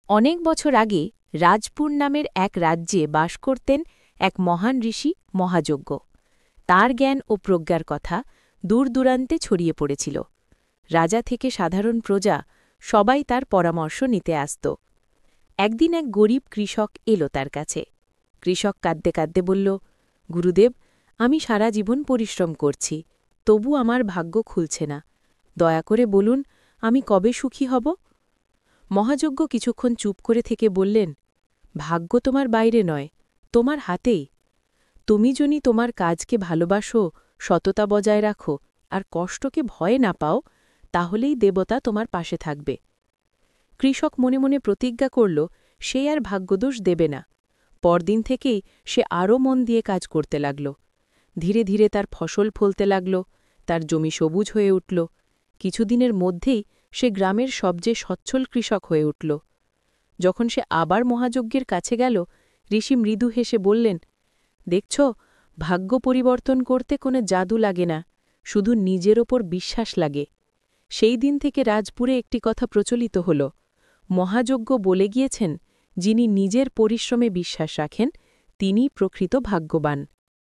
অনেক বছর আগে রাজপুর নামের এক রাজ্যে বাস করতেন এক মহান ঋষি মহাযজ্ঞ। তাঁর জ্ঞান ও প্রজ্ঞার কথা দূরদূরান্তে ছড়িয়ে পড়েছিল। রাজা থেকে সাধারণ প্রজা সবাই তার পরামর্শ নিতে আসত। একদিন এক গরিব কৃষক এলো তার কাছে। কৃষক কাঁদতে কাঁদতে বলল, গুরুদেব, আমি সারা জীবন পরিশ্রম করছি, তবু আমার ভাগ্য খুলছে না। দয়া করে বলুন, আমি কবে সুখী হব? মহাযজ্ঞ কিছুক্ষণ চুপ করে থেকে বললেন, ভাগ্য তোমার বাইরে নয়, তোমার হাতেই। তুমি যদি তোমার কাজকে ভালোবাসো, সততা বজায় রাখো আর কষ্টকে ভয় না পাও, তাহলেই দেবতা তোমার পাশে থাকবে। কৃষক মনে মনে প্রতিজ্ঞা করল সে আর ভাগ্যদোষ দেবে না। পরদিন থেকেই সে আরও মন দিয়ে কাজ করতে লাগল। ধীরে ধীরে তার ফসল ফলতে লাগল, তার জমি সবুজ হয়ে উঠল। কিছুদিনের মধ্যেই সে গ্রামের সবচেয়ে সচ্ছল কৃষক হয়ে উঠল। যখন সে আবার মহাযজ্ঞের কাছে গেল, ঋষি মৃদু হেসে বললেন, দেখছ, ভাগ্য পরিবর্তন করতে কোনো জাদু লাগে না, শুধু নিজের ওপর বিশ্বাস লাগে। সেই দিন থেকে রাজপুরে একটি কথা প্রচলিত হল, মহাযজ্ঞ বলে গিয়েছেন, যিনি নিজের পরিশ্রমে বিশ্বাস রাখেন, তিনিই প্রকৃত ভাগ্যবান।